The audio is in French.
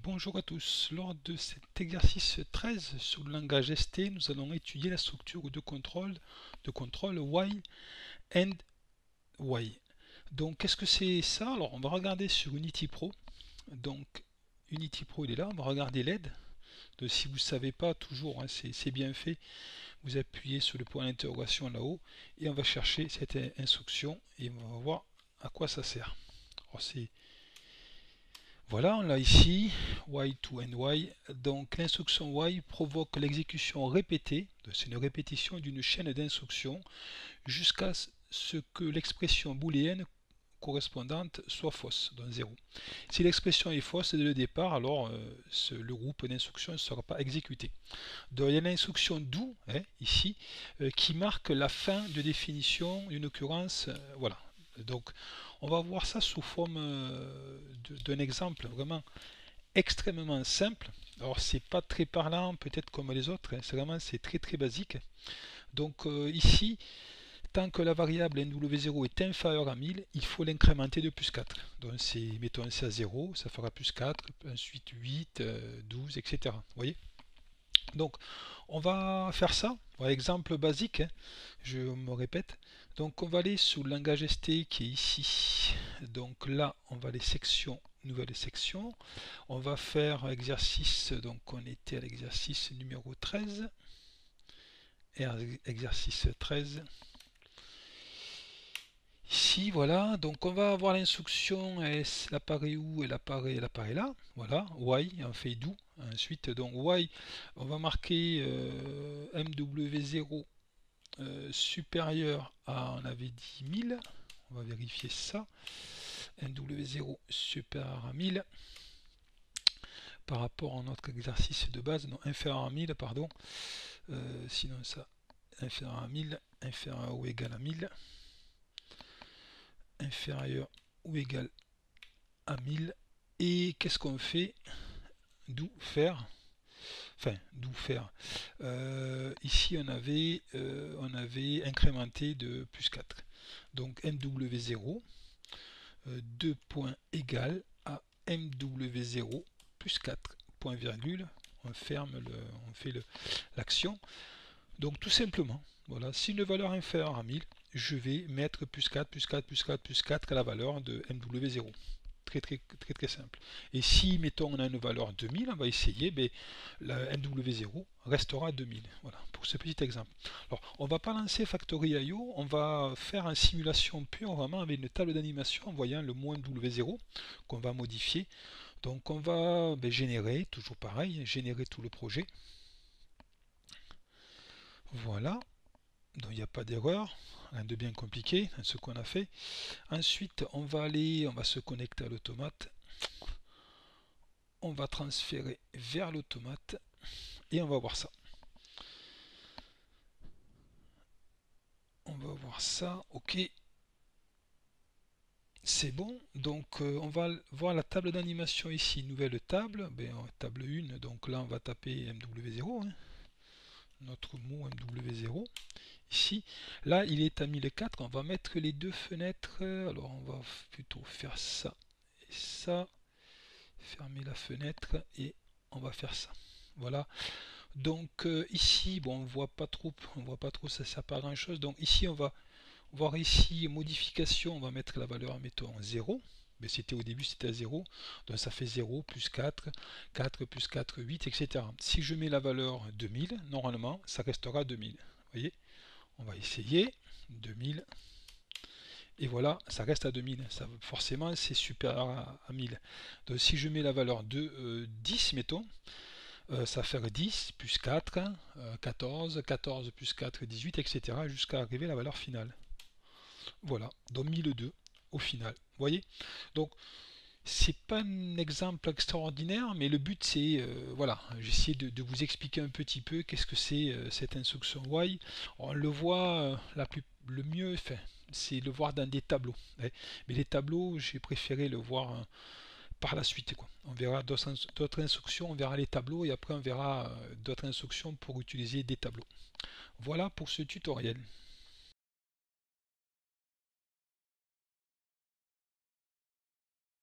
Bonjour à tous. Lors de cet exercice 13 sur le langage ST, nous allons étudier la structure de contrôle while and while. Donc, qu'est-ce que c'est ça? Alors, on va regarder sur Unity Pro. Donc, Unity Pro, il est là. On va regarder l'aide. Donc, si vous ne savez pas, toujours, hein, c'est bien fait. Vous appuyez sur le point d'interrogation là-haut et on va chercher cette instruction et on va voir à quoi ça sert. Alors, voilà, on l'a ici, y2 and y. Donc l'instruction y provoque l'exécution répétée, c'est une répétition d'une chaîne d'instructions jusqu'à ce que l'expression booléenne correspondante soit fausse, donc 0. Si l'expression est fausse dès le départ, alors le groupe d'instructions ne sera pas exécuté. Donc il y a l'instruction do, hein, ici, qui marque la fin de définition d'une occurrence. Voilà. Donc on va voir ça sous forme d'un exemple vraiment extrêmement simple. Alors c'est pas très parlant peut-être comme les autres, hein, c'est très très basique. Donc ici, tant que la variable nw0 est inférieure à 1000, il faut l'incrémenter de plus 4. Donc mettons c'est à 0, ça fera plus 4, ensuite 8, 12, etc. Vous voyez? Donc on va faire ça, voilà, exemple basique, hein, je me répète. Donc on va aller sur le langage ST qui est ici. Donc là on va aller section, nouvelle section. On va faire exercice, donc on était à l'exercice numéro 13. Et exercice 13. Ici, voilà, donc on va avoir l'instruction, elle apparaît où? Elle apparaît là, voilà, y, on fait do. Ensuite, donc y, on va marquer mw0 supérieur à, on avait dit 1000, on va vérifier ça, mw0 supérieur à 1000, par rapport à notre exercice de base, non, inférieur à 1000, pardon, sinon ça, inférieur à 1000, inférieur ou égal à 1000, inférieur ou égal à 1000. Et qu'est-ce qu'on fait? D'où faire, enfin d'où faire, ici on avait incrémenté de plus 4, donc mw0 2 points égal à mw0 plus 4 point virgule, on ferme on fait l'action. Donc tout simplement, voilà, si une valeur inférieure à 1000, je vais mettre plus 4, plus 4, plus 4, plus 4 à la valeur de mw0. Très très très très simple. Et si, mettons, on a une valeur 2000, on va essayer, mais la mw0 restera 2000. Voilà, pour ce petit exemple. Alors, on ne va pas lancer Factory.io, on va faire une simulation pure, vraiment, avec une table d'animation en voyant le mot mw0 qu'on va modifier. Donc, on va générer, toujours pareil, générer tout le projet. Voilà, donc il n'y a pas d'erreur, rien de bien compliqué dans ce qu'on a fait. Ensuite, on va se connecter à l'automate. On va transférer vers l'automate et on va voir ça. On va voir ça, ok. C'est bon, donc on va voir la table d'animation ici, nouvelle table, table 1, donc là on va taper mw0, hein, notre mot mw0. Ici, là il est à 1004, on va mettre les deux fenêtres, alors on va plutôt faire ça et ça, fermer la fenêtre et on va faire ça. Voilà. Donc ici, bon, on voit pas trop, ça sert pas à grand chose. Donc ici, on va voir ici modification, on va mettre la valeur, mettons 0. Mais c'était au début, c'était à 0. Donc ça fait 0 plus 4, 4 plus 4, 8, etc. Si je mets la valeur 2000, normalement, ça restera 2000. Vous voyez? On va essayer 2000. Et voilà, ça reste à 2000. Ça, forcément, c'est supérieur à 1000. Donc si je mets la valeur de 10, mettons, ça fait 10 plus 4, 14, 14 plus 4, 18, etc. jusqu'à arriver à la valeur finale. Voilà, donc 1002 au final. Vous voyez? Donc, c'est pas un exemple extraordinaire, mais le but c'est, voilà, j'essaie de vous expliquer un petit peu qu'est-ce que c'est cette instruction while. On le voit le mieux, enfin, c'est le voir dans des tableaux. Hein. Mais les tableaux, j'ai préféré le voir par la suite, quoi. On verra d'autres instructions, on verra les tableaux et après on verra d'autres instructions pour utiliser des tableaux. Voilà pour ce tutoriel.